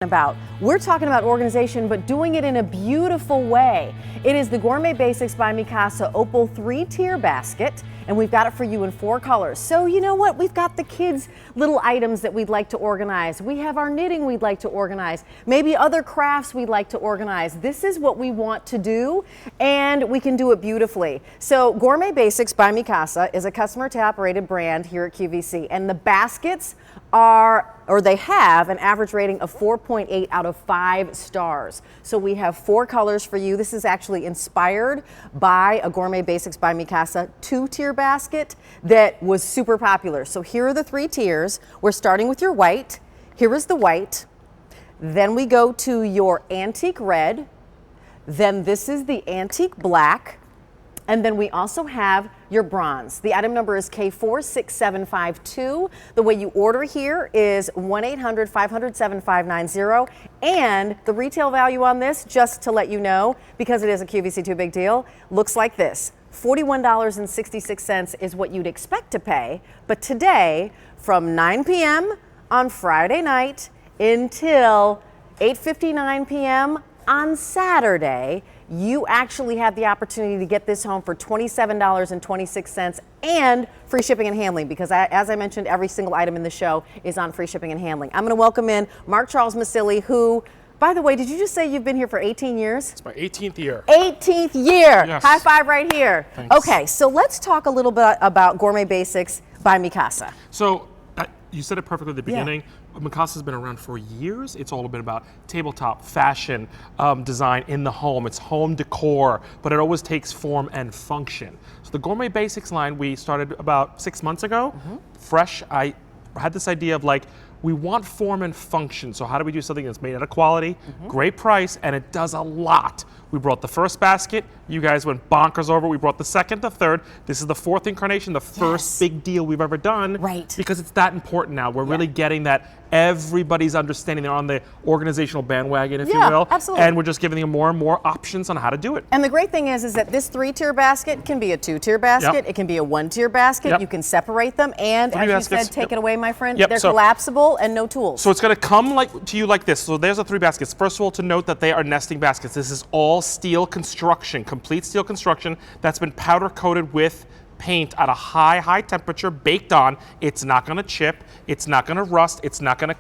about. We're talking about organization, but doing it in a beautiful way. It is the Gourmet Basics by Mikasa Opal 3-tier basket, and we've got it for you in 4 colors. So you know what? We've got the kids' little items that we'd like to organize. We have our knitting we'd like to organize. Maybe other crafts we'd like to organize. This is what we want to do, and we can do it beautifully. So Gourmet Basics by Mikasa is a customer-operated brand here at QVC, and the baskets they have an average rating of 4.8 out of 5 stars. So we have 4 colors for you. This is actually inspired by a Gourmet Basics by Mikasa 2-tier basket that was super popular. So here are the 3 tiers. We're starting with your white. Here is the white. Then we go to your antique red. Then this is the antique black. And then we also have your bronze. The item number is K46752. The way you order here is 1-800-500-7590. And the retail value on this, just to let you know, because it is a QVC 2 big deal, looks like this. $41.66 is what you'd expect to pay. But today, from 9 p.m. on Friday night until 8:59 p.m. on Saturday, you actually have the opportunity to get this home for $27.26 and free shipping and handling, because as I mentioned, every single item in the show is on free shipping and handling. I'm going to welcome in Mark Charles Masilli, who, by the way, did you just say you've been here for 18 years? It's my 18th year. 18th year. Yes. High five right here. Thanks. Okay, so let's talk a little bit about Gourmet Basics by Mikasa. So you said it perfectly at the beginning. Yeah. Mikasa's been around for years. It's all been about tabletop fashion, design in the home. It's home decor, but it always takes form and function. So the Gourmet Basics line we started about 6 months ago. Fresh. I had this idea of like, we want form and function. So how do we do something that's made out of quality, great price, and it does a lot? We brought the first basket. You guys went bonkers over. We brought the second, the third. This is the 4th incarnation, the first big deal we've ever done. Right. Because it's that important now. We're really getting that everybody's understanding. They're on the organizational bandwagon, if you will. Absolutely. And we're just giving them more and more options on how to do it. And the great thing is that this 3-tier basket can be a 2-tier basket. Yep. It can be a 1-tier basket. Yep. You can separate them. And 3 as baskets. you said, take it away, my friend. Yep. They're So collapsible and no tools. So it's going to come to you like this. So there's the 3 baskets. First of all, to note that they are nesting baskets. This is all steel construction, complete steel construction that's been powder coated with paint at a high temperature, baked on. It's not going to chip. It's not going to rust. It's not going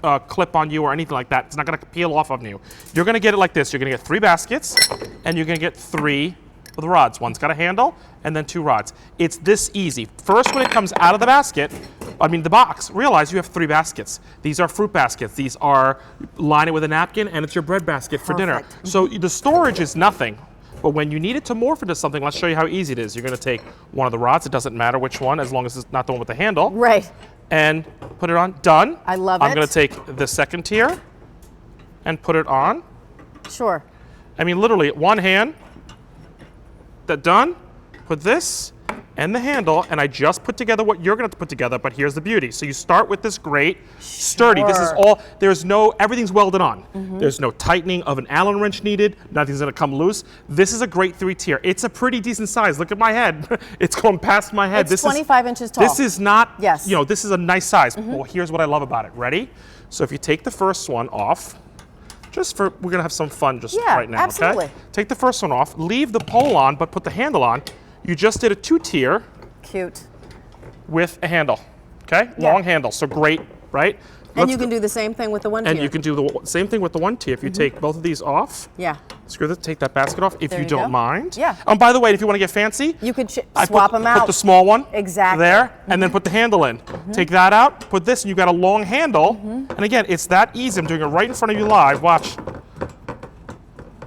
to clip on you or anything like that. It's not going to peel off of you. You're going to get it like this. You're going to get 3 baskets, and you're going to get 3 with rods. One's got a handle, and then 2 rods. It's this easy. First, when it comes out of the basket, the box, realize you have 3 baskets. These are fruit baskets. These are, line it with a napkin, and it's your bread basket for dinner. So the storage is nothing. But when you need it to morph into something, let's show you how easy it is. You're going to take one of the rods. It doesn't matter which one, as long as it's not the one with the handle. Right. And put it on. Done. I love it. I'm going to take the 2nd tier and put it on. Sure. I mean, literally, one hand. That done. Put this and the handle, and I just put together what you're going to put together, but here's the beauty. So you start with this great, sturdy, this is all, everything's welded on. There's no tightening of an Allen wrench needed, nothing's going to come loose. This is a great 3-tier. It's a pretty decent size. Look at my head. It's going past my head. It's 25 inches tall. This is not, yes. This is a nice size. Well, here's what I love about it. Ready? So if you take the first one off, we're going to have some fun right now, absolutely. Okay? Take the first one off, leave the pole on, but put the handle on. You just did a 2-tier. Cute. With a handle, okay? Yeah. Long handle, so great, right? And you can do the same thing with the 1-tier. And you can do the same thing with the 1-tier. If you take both of these off, take that basket off if you don't mind. Yeah. By the way, if you want to get fancy, you could swap them out. Put the small one there, and then put the handle in. Take that out, put this, and you've got a long handle. And again, it's that easy. I'm doing it right in front of you live. Watch.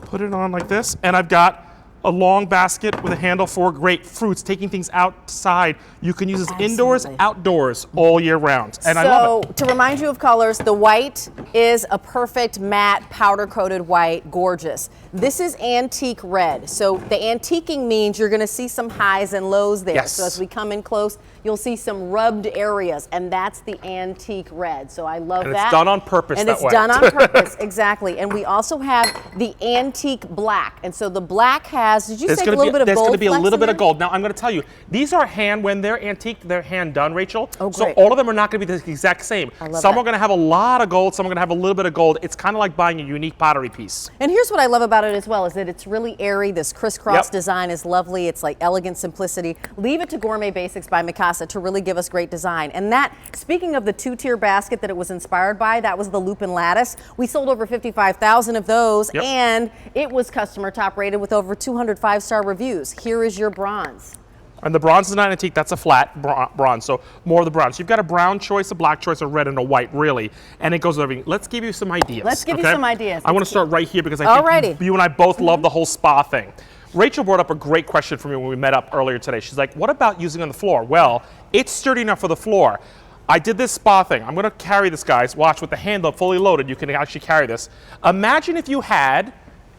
Put it on like this, and I've got a long basket with a handle for great fruits, taking things outside. You can use this indoors, outdoors, all year round. And I love it. To remind you of colors, the white is a perfect matte powder-coated white, gorgeous. This is antique red. So the antiquing means you're going to see some highs and lows there. Yes. So as we come in close, you'll see some rubbed areas, and that's the antique red. So I love and that. It's done on purpose. And that it's way. done on purpose, exactly. And we also have the antique black. And so the black has, did you say a little bit of gold? There's going to be a little bit of there? gold. Now I'm going to tell you, these are when they're antique, they're hand done, Rachel. Oh, so great. all of them are not going to be the exact same. I love some that. are going to have a lot of gold, some are going to have a little bit of gold. It's kind of like buying a unique pottery piece. And here's what I love about it as well, is that it's really airy. This crisscross Yep. design is lovely. It's like elegant simplicity. Leave it to Gourmet Basics by Mikasa to really give us great design. And that, speaking of the two-tier basket that it was inspired by, that was the Lupin Lattice. We sold over 55,000 of those, Yep. and it was customer top rated with over 200 5-star reviews. Here is your bronze. And the bronze is not antique, that's a flat bronze, so more of the bronze. You've got a brown choice, a black choice, a red, and a white, really. And it goes with everything. Let's give you some ideas. Let's give you some ideas. I want to start right here because I think you and I both love the whole spa thing. Rachel brought up a great question for me when we met up earlier today. She's like, what about using on the floor? Well, it's sturdy enough for the floor. I did this spa thing. I'm going to carry this, guys. Watch, with the handle fully loaded, you can actually carry this. Imagine if you had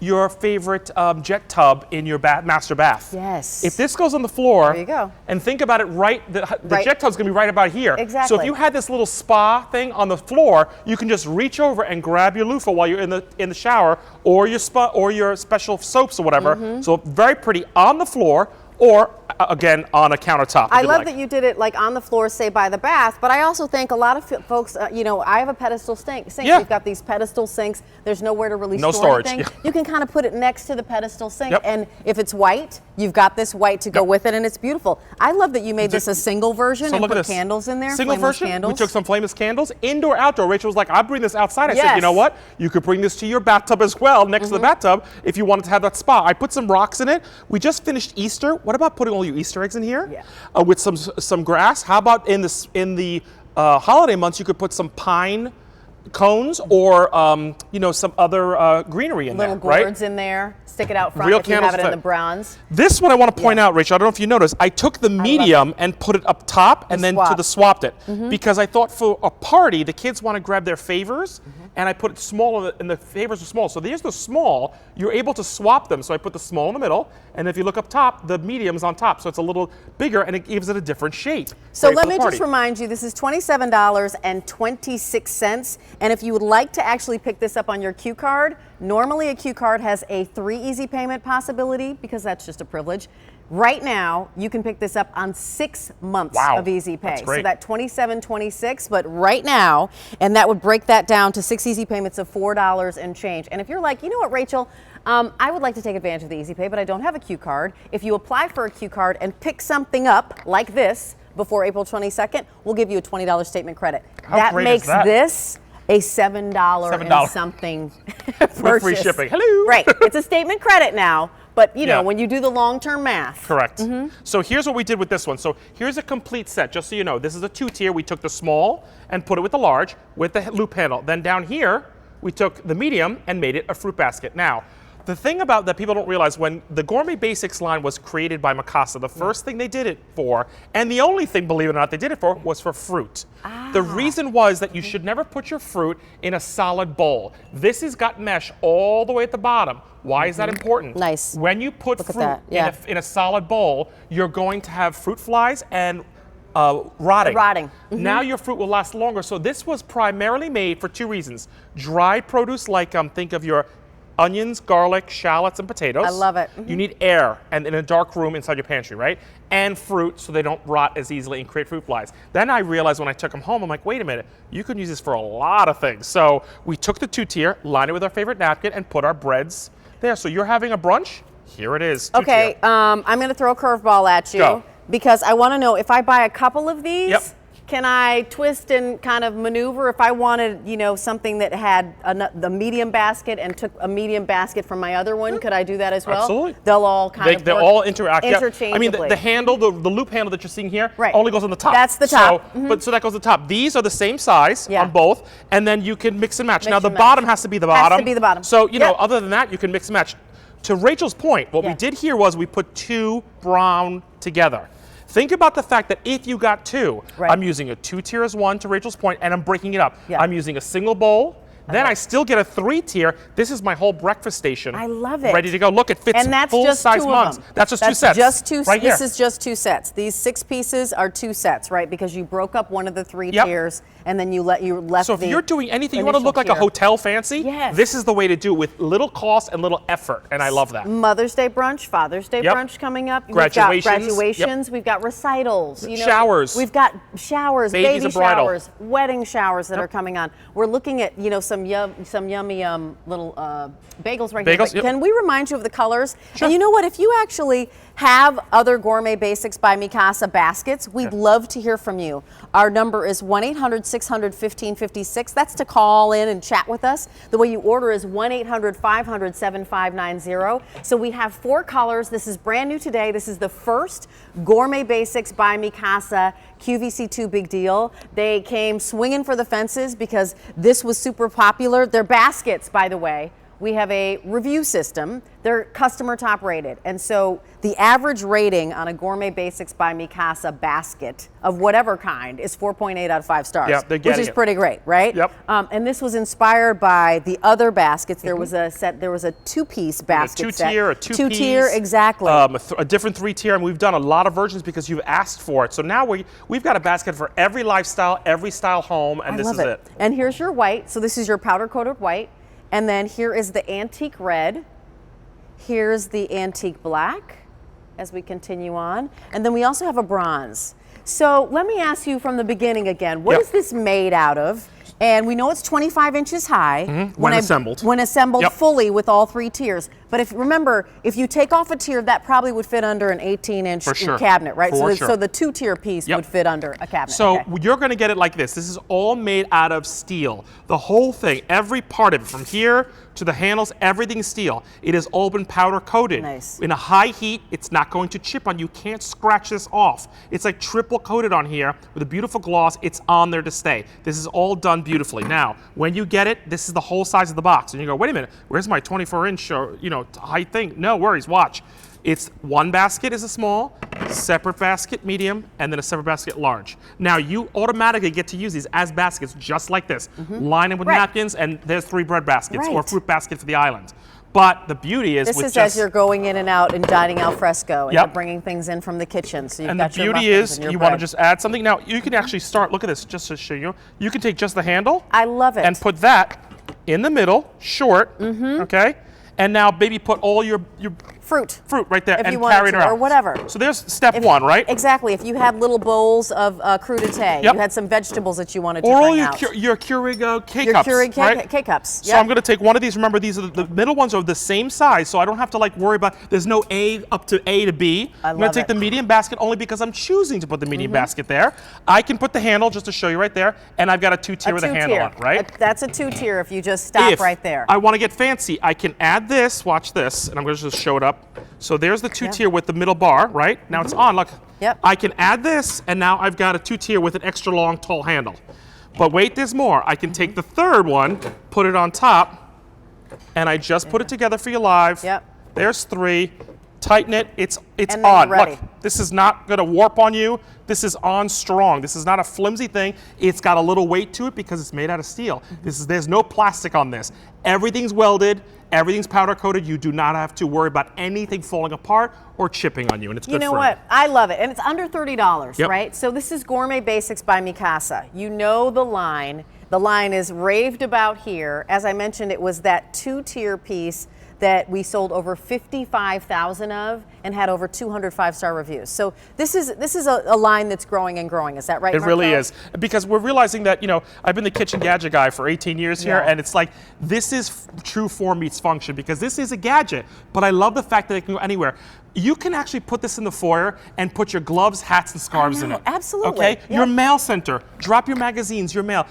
your favorite jet tub in your master bath. Yes. If this goes on the floor, there you go. And think about it, the jet tub's gonna be right about here. Exactly. So if you had this little spa thing on the floor, you can just reach over and grab your loofah while you're in the shower, or your spa, or your special soaps or whatever. So very pretty on the floor, or again on a countertop. I love that you did it like on the floor, say by the bath, but I also think a lot of folks, you know, I have a pedestal sink. Yeah. We've got these pedestal sinks. There's nowhere to really No store storage. anything. Yeah. You can kind of put it next to the pedestal sink, Yep. and if it's white, you've got this white to go with it, and it's beautiful. I love that you made this a single version So and look at put this. candles in there. Single flameless version. candles. We took some flameless candles, indoor, outdoor. Rachel was like, "I'll bring this outside." I said, Yes. "You know what? You could bring this to your bathtub as well, next to the bathtub, if you wanted to have that spa." I put some rocks in it. We just finished Easter. What about putting all your Easter eggs in here? Yeah. With some grass. How about in the holiday months, you could put some pine cones or you know, some other greenery in little there, gourds in there. Stick it out front Real if you have it in candles the bronze. This one I want to point out, Rachel, I don't know if you noticed, I took the medium and put it up top and then swapped it. Because I thought for a party, the kids want to grab their favors, and I put it smaller, and the favors are small. So there's the small, you're able to swap them. So I put the small in the middle, and if you look up top, the medium's on top. So it's a little bigger, and it gives it a different shape. So Great let for the me party. just remind you, this is $27.26. And if you would like to actually pick this up on your Q card, normally a Q card has a 3 easy payment possibility because that's just a privilege. Right now, you can pick this up on 6 months of easy pay. That's great. So that $27.26, but right now, and that would break that down to 6 easy payments of $4 and change. And if you're like, you know what, Rachel, I would like to take advantage of the easy pay, but I don't have a Q card. If you apply for a Q card and pick something up like this before April 22nd, we'll give you a $20 statement credit. How great makes is that? this a $7 and something purchase. With free shipping. Hello. Right. It's a statement credit now, but you know, when you do the long-term math. Correct. So here's what we did with this one. So here's a complete set, just so you know. This is a 2-tier. We took the small and put it with the large with the loop handle. Then down here, we took the medium and made it a fruit basket. Now, the thing about that people don't realize, when the Gourmet Basics line was created by Mikasa, the first thing they did it for, and the only thing, believe it or not, they did it for, was for fruit. The reason was that you should never put your fruit in a solid bowl. This has got mesh all the way at the bottom. Why is that important? Nice. When you put fruit Yeah. in a solid bowl, you're going to have fruit flies and rotting. Now your fruit will last longer. So this was primarily made for 2 reasons. Dried produce, like think of your onions, garlic, shallots, and potatoes. I love it. You need air and in a dark room inside your pantry, right? And fruit, so they don't rot as easily and create fruit flies. Then I realized when I took them home, I'm like, wait a minute, you can use this for a lot of things. So we took the 2-tier, lined it with our favorite napkin, and put our breads there. So you're having a brunch, here it is. 2-tier. Okay, I'm going to throw a curveball at you. Go. Because I want to know, if I buy a couple of these, Yep. can I twist and kind of maneuver? If I wanted, you know, something that had the medium basket and took a medium basket from my other one, could I do that as well? Absolutely. They'll all kind of They're work all interact. Yeah. interchangeably. I mean, the handle, the loop handle that you're seeing here, Right. only goes on the top. That's the top. So that goes on the top. These are the same size on both, and then you can mix and match. Now the bottom has to be the bottom. Has to be the bottom. So you know, other than that, you can mix and match. To Rachel's point, what we did here was we put 2 brown together. Think about the fact that if you got 2, I'm using a 2-tier as one, to Rachel's point, and I'm breaking it up. I'm using a single bowl, Then I still get a 3-tier. This is my whole breakfast station. I love it. Ready to go. Look, it fits And that's full just size two mugs. of them. That's just 2 sets. Just two. Right This here. is just 2 sets. These 6 pieces are 2 sets, right? Because you broke up one of the 3 tiers, and then you left. So if you're doing anything, you want to look like a hotel fancy. Yes. This is the way to do it with little cost and little effort, and I love that. Mother's Day brunch, Father's Day brunch coming up. Graduations. We've got graduations. We've got recitals. You know, showers. We've got showers, Babies baby and bridal. showers, wedding showers that are coming on. We're looking at some yummy little bagels right Bagels, here. But yep. can we remind you of the colors? Sure. And you know what? If you actually have other Gourmet Basics by Mikasa baskets, we'd love to hear from you. Our number is 1-800-600-1556. That's to call in and chat with us. The way you order is 1-800-500-7590. So we have 4 colors. This is brand new today. This is the first Gourmet Basics by Mikasa QVC2 big deal. They came swinging for the fences because this was super popular. Their baskets, by the way, we have a review system. They're customer top rated. And so the average rating on a Gourmet Basics by Mikasa basket of whatever kind is 4.8 out of 5 stars. Yeah, they're getting which is it. pretty great, right? Yep. And this was inspired by the other baskets. There was a set, there was a 2-piece basket A set. 2-tier, a 2-piece. 2-tier, exactly. A different 3-tier, and we've done a lot of versions because you've asked for it. So now we've got a basket for every lifestyle, every style home, and I this love is it. And here's your white. So this is your powder coated white. And then here is the antique red. Here's the antique black as we continue on. And then we also have a bronze. So let me ask you from the beginning again, what is this made out of? And we know it's 25 inches high. When assembled. When assembled fully with all 3 tiers. But remember, if you take off a tier, that probably would fit under an 18-inch cabinet, right? So the 2-tier piece would fit under a cabinet. So you're going to get it like this. This is all made out of steel. The whole thing, every part of it, from here to the handles, everything's steel. It is all been powder coated. Nice. In a high heat, it's not going to chip on you. You can't scratch this off. It's like triple coated on here with a beautiful gloss. It's on there to stay. This is all done beautifully. Now, when you get it, this is the whole size of the box. And you go, wait a minute, where's my 24-inch height thing? No worries, watch. It's one basket is a small, separate basket medium, and then a separate basket large. Now you automatically get to use these as baskets just like this. Line them with napkins, and there's 3 bread baskets or fruit basket for the island. But the beauty is this is as you're going in and out and dining al fresco and you're bringing things in from the kitchen. So you've got the your beauty muffins is and your you bread. want to just add something. Now you can actually start, look at this, just to show you. You can take just the handle. I love it. And put that in the middle, short, okay? And now maybe put all your fruit right there if and you wanted carry it to, around. or whatever. So there's step 1, right? Exactly. If you had little bowls of crudité, you had some vegetables that you wanted to or bring all out. your Keurig K-cups, Your Keurig right? K-cups. So I'm going to take one of these. Remember, these are the middle ones are the same size, so I don't have to worry about, there's no A up to A to B. I'm going to take the medium basket only because I'm choosing to put the medium basket there. I can put the handle just to show you right there, and I've got a 2-tier with a handle on, right? That's a 2-tier if you just stop right there. I want to get fancy, I can add this, watch this, and I'm going to just show it up. So there's the 2-tier with the middle bar, right? Now it's on, look. I can add this, and now I've got a 2-tier with an extra long, tall handle. But wait, there's more. I can take the 3rd one, put it on top, and I just put it together for you live. There's 3. Tighten it. It's on. Look, this is not going to warp on you. This is on strong. This is not a flimsy thing. It's got a little weight to it because it's made out of steel. There's no plastic on this. Everything's welded. Everything's powder coated. You do not have to worry about anything falling apart or chipping on you, and it's good for You know what? I love it, and it's under $30, right? So this is Gourmet Basics by Mikasa. You know the line. The line is raved about here. As I mentioned, it was that 2-tier piece that we sold over 55,000 of and had over 200 5-star reviews. So this is a line that's growing and growing. Is that right, It really is. Because we're realizing that, I've been the kitchen gadget guy for 18 years here, and it's like, this is true form meets function because this is a gadget, but I love the fact that it can go anywhere. You can actually put this in the foyer and put your gloves, hats, and scarves in it. Absolutely. Okay? Your mail center. Drop your magazines, your mail.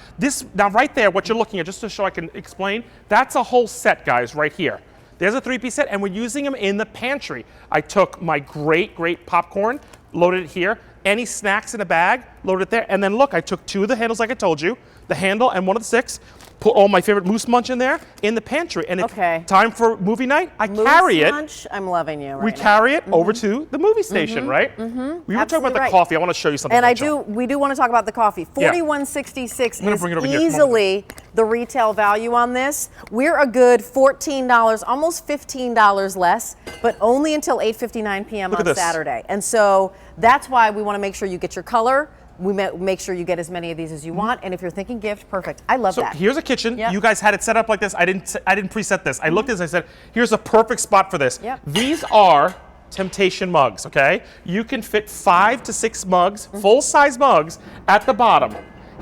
Now right there, what you're looking at, just to show I can explain, that's a whole set, guys, right here. There's a 3-piece set, and we're using them in the pantry. I took my great popcorn, loaded it here, any snacks in a bag, loaded it there, and then look, I took 2 of the handles like I told you, the handle and one of the 6, put all my favorite moose munch in there in the pantry. And it's time for movie night, I carry it. Munch, I'm loving you right We now. carry it over to the movie station, right? We were talking about the coffee. I want to show you something. And we do want to talk about the coffee. $41.66 is easily the retail value on this. We're a good $14, almost $15 less, but only until 8:59 p.m. on Saturday. And so that's why we want to make sure you get your color. We make sure you get as many of these as you want, and if you're thinking gift, perfect. I love that. So here's a kitchen. You guys had it set up like this. I didn't preset this. I looked at this. I said, here's a perfect spot for this. These are temptation mugs. Okay, you can fit 5 to 6 mugs, full-size mugs, at the bottom.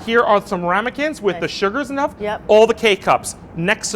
Here are some ramekins with the sugars and stuff. All the K cups next to